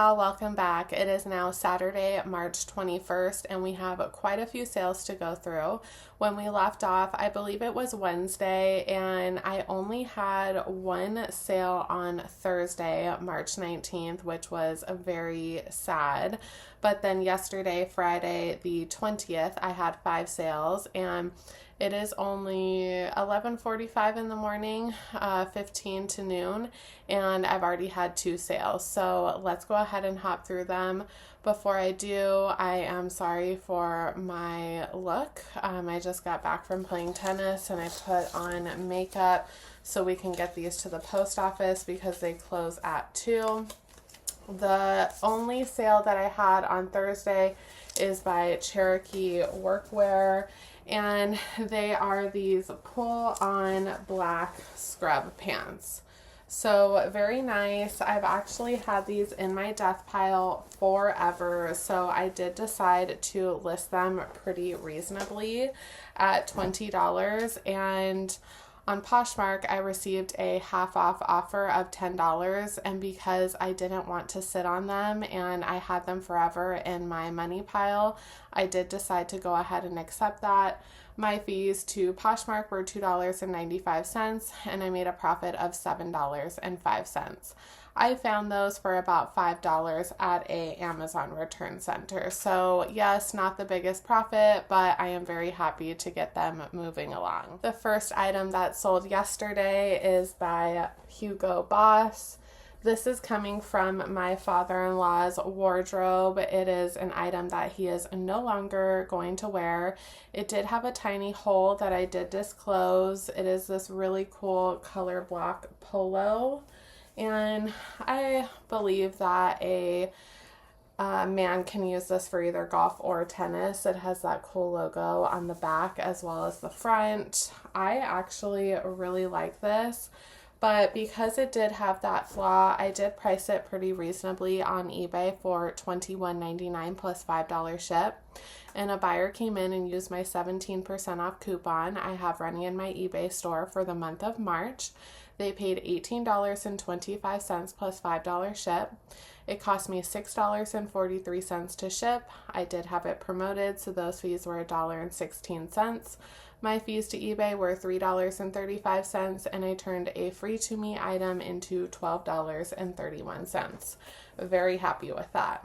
y'all, welcome back. It is now Saturday, March 21st, and we have quite a few sales to go through. When we left off, I believe it was Wednesday, and I only had one sale on Thursday, March 19th, which was very sad. But then yesterday, Friday, the 20th, I had 5 sales, and it is only 11:45 in the morning, 15 to noon, and I've already had 2 sales. So let's go ahead and hop through them. Before I do, I am sorry for my look. I just got back from playing tennis and I put on makeup so we can get these to the post office because they close at 2. The only sale that I had on Thursday is by Cherokee Workwear, and they are these pull-on black scrub pants. So very nice. I've actually had these in my death pile forever, so I did decide to list them pretty reasonably at $20, and on Poshmark, I received a half-off offer of $10, and because I didn't want to sit on them and I had them forever in my money pile, I did decide to go ahead and accept that. My fees to Poshmark were $2.95, and I made a profit of $7.05. I found those for about $5 at a Amazon return center. So yes, not the biggest profit, but I am very happy to get them moving along. The first item that sold yesterday is by Hugo Boss. This is coming from my father-in-law's wardrobe. It is an item that he is no longer going to wear. It did have a tiny hole that I did disclose. It is this really cool color block polo. And I believe that a man can use this for either golf or tennis. It has that cool logo on the back as well as the front. I actually really like this, but because it did have that flaw, I did price it pretty reasonably on eBay for $21.99 plus $5 ship. And a buyer came in and used my 17% off coupon I have running in my eBay store for the month of March. They paid $18.25 plus $5 ship. It cost me $6.43 to ship. I did have it promoted, so those fees were $1.16. My fees to eBay were $3.35, and I turned a free to me item into $12.31. Very happy with that.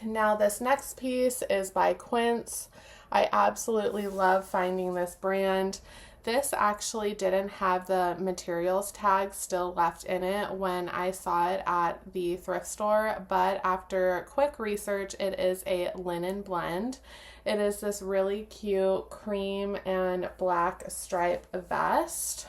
Now this next piece is by Quince. I absolutely love finding this brand. This actually didn't have the materials tag still left in it when I saw it at the thrift store, but after quick research, it is a linen blend. It is this really cute cream and black stripe vest.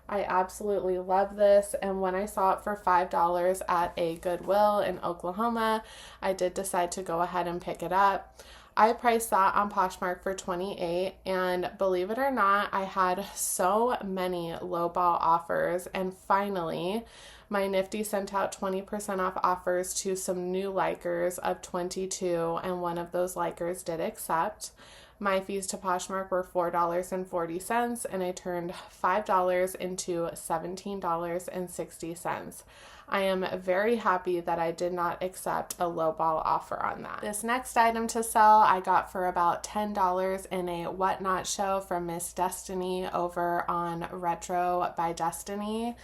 I absolutely love this, and when I saw it for $5 at a Goodwill in Oklahoma, I did decide to go ahead and pick it up. I priced that on Poshmark for $28, and believe it or not, I had so many lowball offers, and finally, my Nifty sent out 20% off offers to some new likers of 22, and one of those likers did accept. My fees to Poshmark were $4.40, and I turned $5 into $17.60. I am very happy that I did not accept a lowball offer on that. This next item to sell I got for about $10 in a Whatnot show from Miss Destiny over on Retro by Destiny.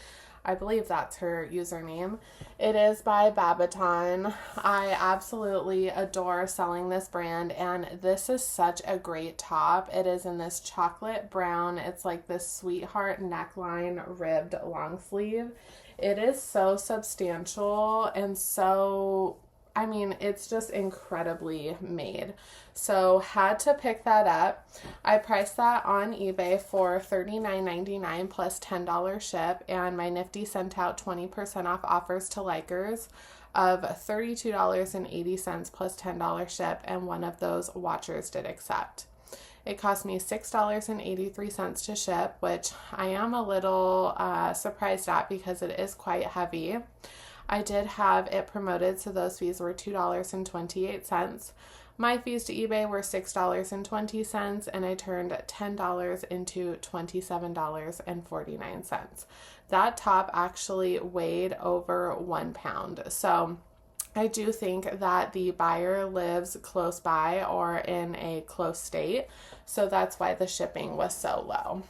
I believe that's her username. It is by Babaton. I absolutely adore selling this brand, and this is such a great top. It is in this chocolate brown. It's like this sweetheart neckline ribbed long sleeve. It is so substantial and so, I mean, it's just incredibly made. So had to pick that up. I priced that on eBay for $39.99 plus $10 ship, and my Nifty sent out 20% off offers to likers of $32.80 plus $10 ship, and one of those watchers did accept. It cost me $6.83 to ship, which I am a little surprised at because it is quite heavy. I did have it promoted, so those fees were $2.28. My fees to eBay were $6.20, and I turned $10 into $27.49. That top actually weighed over 1 pound. So I do think that the buyer lives close by or in a close state, so that's why the shipping was so low.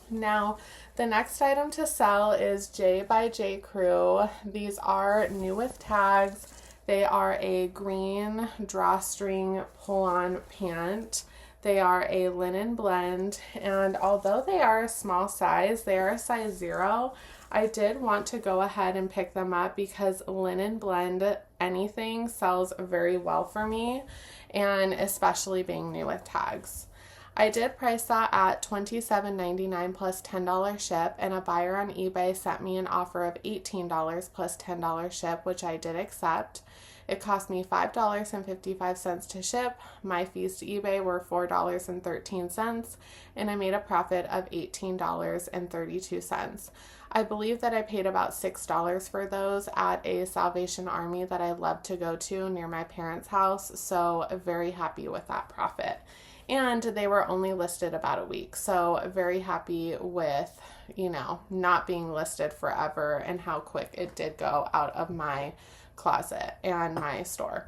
Now, the next item to sell is J by J Crew. These are new with tags. They are a green drawstring pull-on pant. They are a linen blend, and although they are a small size, they are a size 0. I did want to go ahead and pick them up because linen blend anything sells very well for me, and especially being new with tags. I did price that at $27.99 plus $10 ship, and a buyer on eBay sent me an offer of $18 plus $10 ship, which I did accept. It cost me $5.55 to ship. My fees to eBay were $4.13, and I made a profit of $18.32. I believe that I paid about $6 for those at a Salvation Army that I love to go to near my parents' house, so very happy with that profit. And they were only listed about a week, so very happy with, not being listed forever and how quick it did go out of my closet and my store.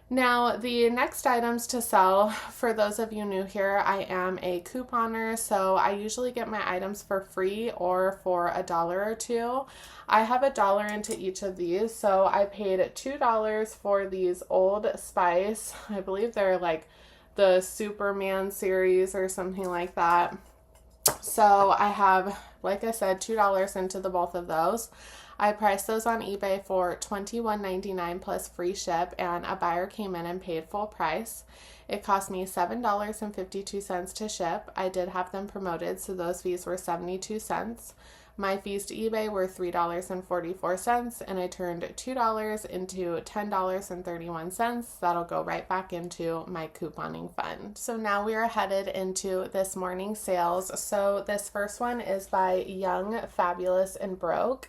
Now, the next items to sell, for those of you new here, I am a couponer, so I usually get my items for free or for $1 or $2. I have $1 into each of these, so I paid $2 for these Old Spice. I believe they're like the Superman series or something like that. So I have, like I said, $2 into the both of those. I priced those on eBay for $21.99 plus free ship, and a buyer came in and paid full price. It cost me $7.52 to ship. I did have them promoted, so those fees were 72 cents. My fees to eBay were $3.44, and I turned $2 into $10.31. That'll go right back into my couponing fund. So now we are headed into this morning's sales. So this first one is by Young, Fabulous, and Broke.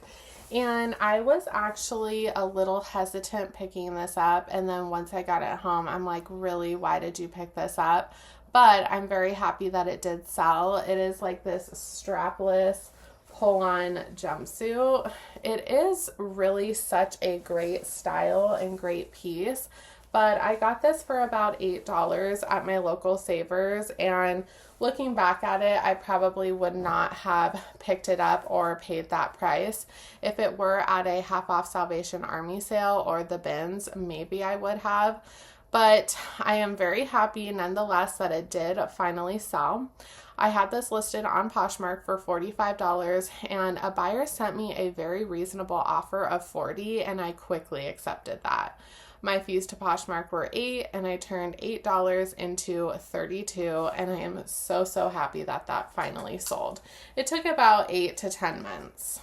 And I was actually a little hesitant picking this up, and then once I got it home, I'm like, really, why did you pick this up? But I'm very happy that it did sell. It is like this strapless pull-on jumpsuit. It is really such a great style and great piece, but I got this for about $8 at my local Savers, and looking back at it, I probably would not have picked it up or paid that price. If it were at a half-off Salvation Army sale or the bins, maybe I would have. But I am very happy nonetheless that it did finally sell. I had this listed on Poshmark for $45, and a buyer sent me a very reasonable offer of $40, and I quickly accepted that. My fees to Poshmark were $8, and I turned $8 into $32, and I am so happy that that finally sold. It took about 8 to 10 months.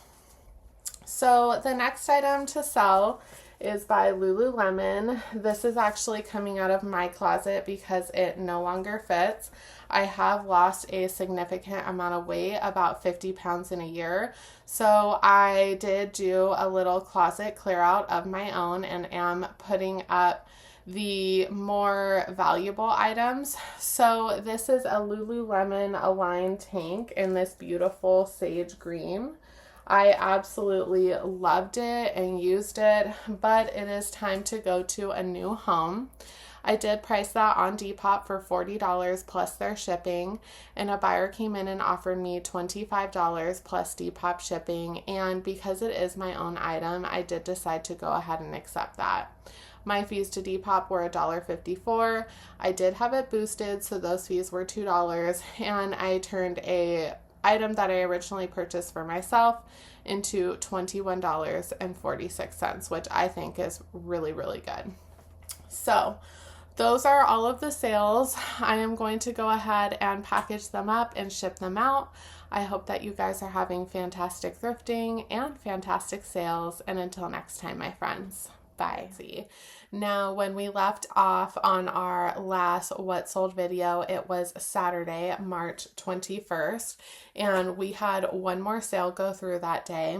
So the next item to sell is by Lululemon. This is actually coming out of my closet because it no longer fits. I have lost a significant amount of weight, about 50 pounds in a year. So I did do a little closet clear out of my own and am putting up the more valuable items. So this is a Lululemon Align tank in this beautiful sage green. I absolutely loved it and used it, but it is time to go to a new home. I did price that on Depop for $40 plus their shipping, and a buyer came in and offered me $25 plus Depop shipping, and because it is my own item, I did decide to go ahead and accept that. My fees to Depop were $1.54. I did have it boosted, so those fees were $2, and I turned a item that I originally purchased for myself into $21.46, which I think is really good. So those are all of the sales. I am going to go ahead and package them up and ship them out. I hope that you guys are having fantastic thrifting and fantastic sales. And until next time, my friends, bye. Now, when we left off on our last What Sold video, it was Saturday, March 21st, and we had one more sale go through that day.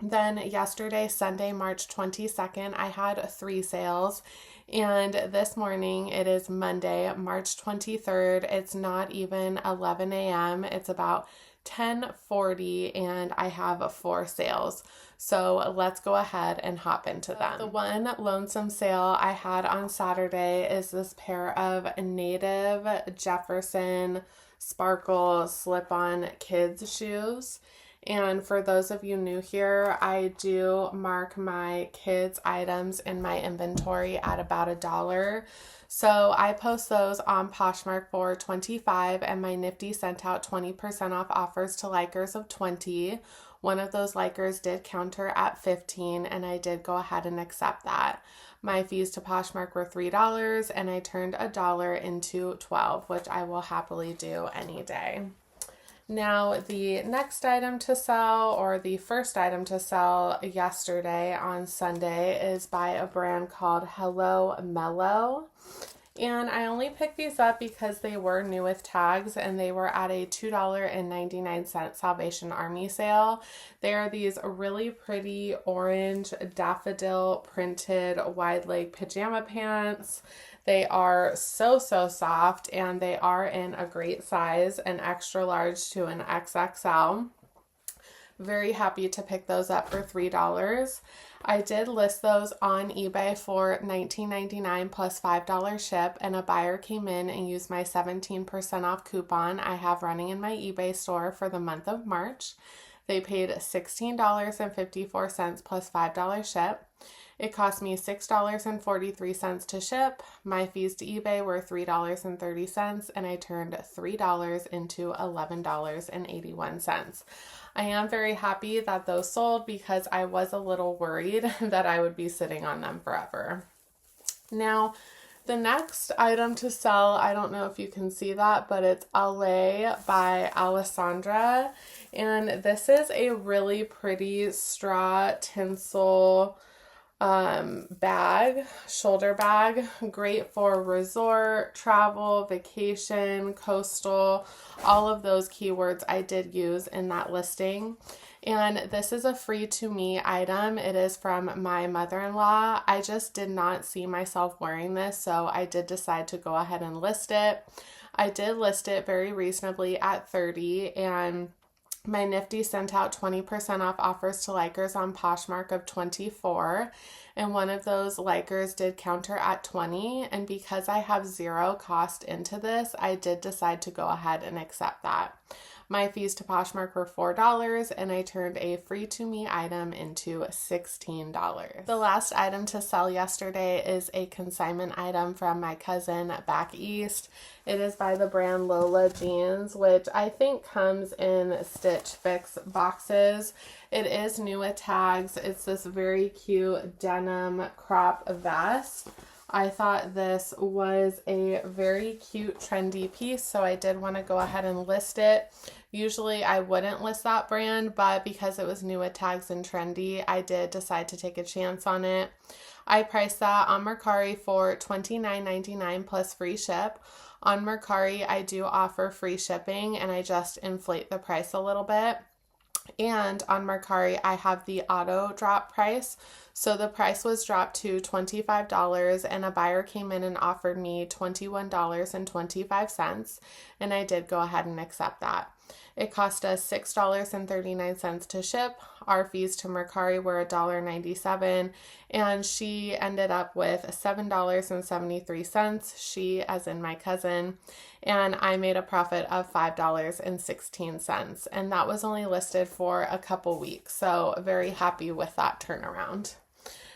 Then yesterday, Sunday, March 22nd, I had 3 sales. And this morning, it is Monday, March 23rd. It's not even 11 a.m. It's about 10:40, and I have 4 sales. So let's go ahead and hop into them. The one lonesome sale I had on Saturday is this pair of Native Jefferson Sparkle slip-on kids shoes. And for those of you new here, I do mark my kids' items in my inventory at about $1. So I post those on Poshmark for $25, and my Nifty sent out 20% off offers to likers of 20. One of those likers did counter at 15, and I did go ahead and accept that. My fees to Poshmark were $3, and I turned $1 into 12, which I will happily do any day. Now, the next item to sell, or the first item to sell yesterday on Sunday, is by a brand called Hello Mellow. And I only picked these up because they were new with tags and they were at a $2.99 Salvation Army sale. They are these really pretty orange daffodil printed wide leg pajama pants. They are so soft, and they are in a great size, an extra large to an XXL. Very happy to pick those up for $3. I did list those on eBay for $19.99 plus $5 ship, and a buyer came in and used my 17% off coupon I have running in my eBay store for the month of March. They paid $16.54 plus $5 ship. It cost me $6.43 to ship. My fees to eBay were $3.30, and I turned $3 into $11.81. I am very happy that those sold because I was a little worried that I would be sitting on them forever. Now, the next item to sell, I don't know if you can see that, but it's Allée by Alessandra. And this is a really pretty straw tinsel bag, shoulder bag, great for resort, travel, vacation, coastal, all of those keywords I did use in that listing. And this is a free to me item. It is from my mother-in-law. I just did not see myself wearing this, so I did decide to go ahead and list it. I did list it very reasonably at $30, and my Nifty sent out 20% off offers to likers on Poshmark of 24, and one of those likers did counter at 20, and because I have zero cost into this, I did decide to go ahead and accept that. My fees to Poshmark were $4, and I turned a free to me item into $16. The last item to sell yesterday is a consignment item from my cousin back east. It is by the brand Lola Jeans, which I think comes in Stitch Fix boxes. It is new with tags. It's this very cute denim crop vest. I thought this was a very cute, trendy piece, so I did want to go ahead and list it. Usually I wouldn't list that brand, but because it was new with tags and trendy, I did decide to take a chance on it. I priced that on Mercari for $29.99 plus free ship. On Mercari, I do offer free shipping, and I just inflate the price a little bit. And on Mercari, I have the auto drop price. So the price was dropped to $25, and a buyer came in and offered me $21.25, and I did go ahead and accept that. It cost us $6.39 to ship. Our fees to Mercari were $1.97, and she ended up with $7.73. She, as in my cousin, and I made a profit of $5.16, and that was only listed for a couple weeks, so very happy with that turnaround.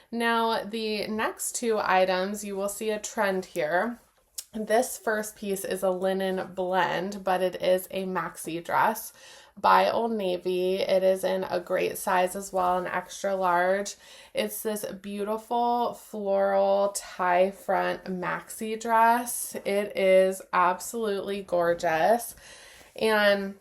Now, the next two items, you will see a trend here. This first piece is a linen blend, but it is a maxi dress by Old Navy. It is in a great size as well, an extra large. It's this beautiful floral tie front maxi dress. It is absolutely gorgeous. And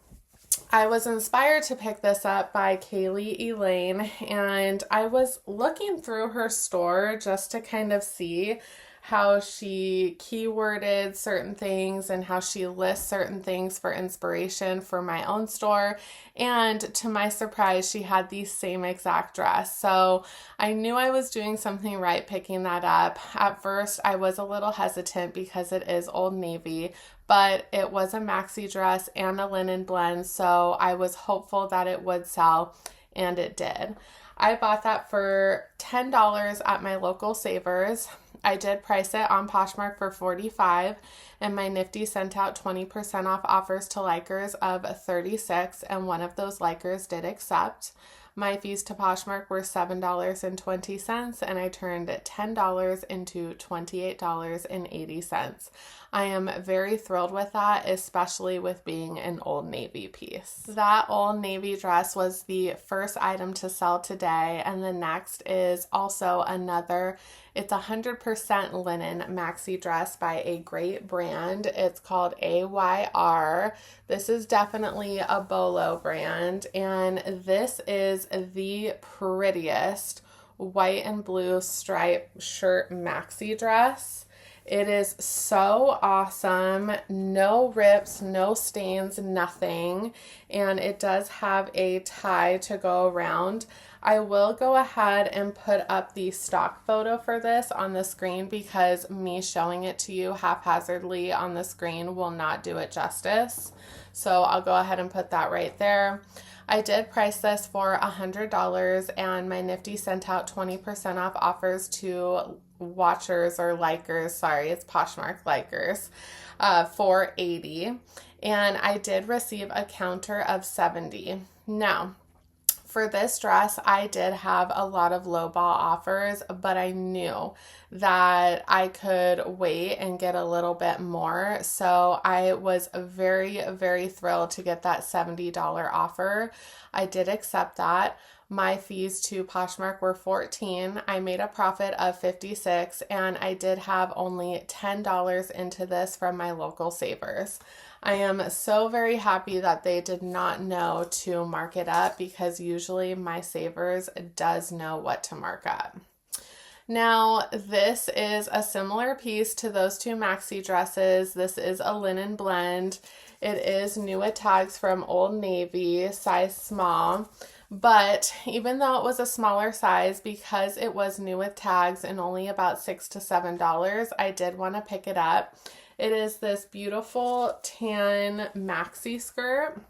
I was inspired to pick this up by Kaylee Elaine, and I was looking through her store just to kind of see how she keyworded certain things and how she lists certain things for inspiration for my own store. And to my surprise, she had the same exact dress. So I knew I was doing something right picking that up. At first, I was a little hesitant because it is Old Navy, but it was a maxi dress and a linen blend, so I was hopeful that it would sell, and it did. I bought that for $10 at my local Savers. I did price it on Poshmark for $45, and my Nifty sent out 20% off offers to likers of $36, and one of those likers did accept. My fees to Poshmark were $7.20, and I turned $10 into $28.80. I am very thrilled with that, especially with being an Old Navy piece. That Old Navy dress was the first item to sell today, and the next is also another. It's 100% linen maxi dress by a great brand. It's called AYR. This is definitely a Bolo brand, and this is the prettiest white and blue stripe shirt maxi dress. It is so awesome. No rips, no stains, nothing. And it does have a tie to go around. I will go ahead and put up the stock photo for this on the screen because me showing it to you haphazardly on the screen will not do it justice. So I'll go ahead and put that right there. I did price this for $100, and my Nifty sent out 20% off offers to watchers or likers. Sorry, it's Poshmark likers for $80, and I did receive a counter of $70. Now, for this dress, I did have a lot of lowball offers, but I knew that I could wait and get a little bit more. So I was very, very thrilled to get that $70 offer. I did accept that. My fees to Poshmark were $14. I made a profit of $56, and I did have only $10 into this from my local Savers. I am so very happy that they did not know to mark it up because usually my Savers does know what to mark up. Now, this is a similar piece to those two maxi dresses. This is a linen blend. It is new with tags from Old Navy, size small. But even though it was a smaller size, because it was new with tags and only about $6 to $7, I did want to pick it up. It is this beautiful tan maxi skirt,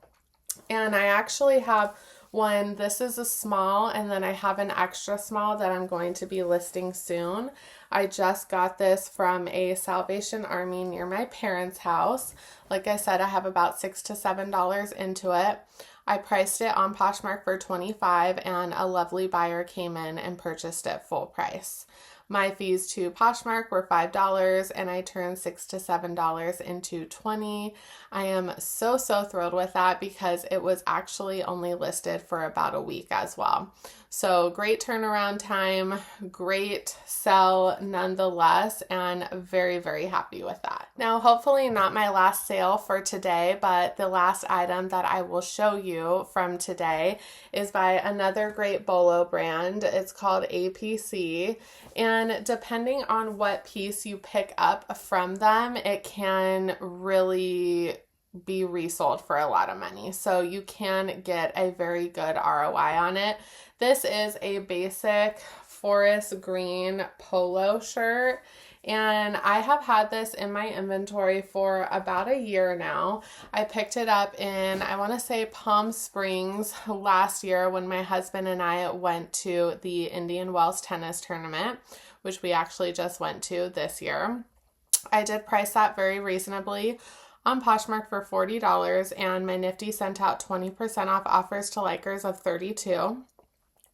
and I actually have one. This is a small, and then I have an extra small that I'm going to be listing soon. I just got this from a Salvation Army near my parents' house. Like I said, I have about $6 to $7 into it. I priced it on Poshmark for $25, and a lovely buyer came in and purchased it full price. My fees to Poshmark were $5, and I turned $6 to $7 into $20. I am so thrilled with that because it was actually only listed for about a week as well. So great turnaround time, great sell nonetheless, and very, very happy with that. Now, hopefully not my last sale for today, but the last item that I will show you from today is by another great Bolo brand. It's called APC, and depending on what piece you pick up from them, it can really be resold for a lot of money. So you can get a very good ROI on it. This is a basic forest green polo shirt, and I have had this in my inventory for about a year now. I picked it up in, I want to say, Palm Springs last year when my husband and I went to the Indian Wells tennis tournament, which we actually just went to this year. I did price that very reasonably on Poshmark for $40, and my Nifty sent out 20% off offers to likers of $32.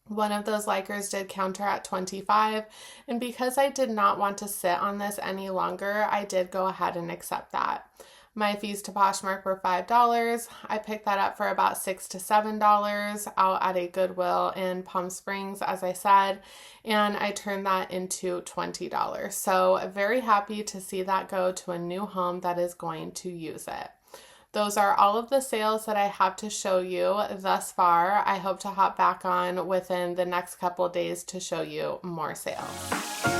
One of those likers did counter at $25, and because I did not want to sit on this any longer, I did go ahead and accept that. My fees to Poshmark were $5. I picked that up for about $6 to $7 out at a Goodwill in Palm Springs, as I said, and I turned that into $20. So very happy to see that go to a new home that is going to use it. Those are all of the sales that I have to show you thus far. I hope to hop back on within the next couple of days to show you more sales.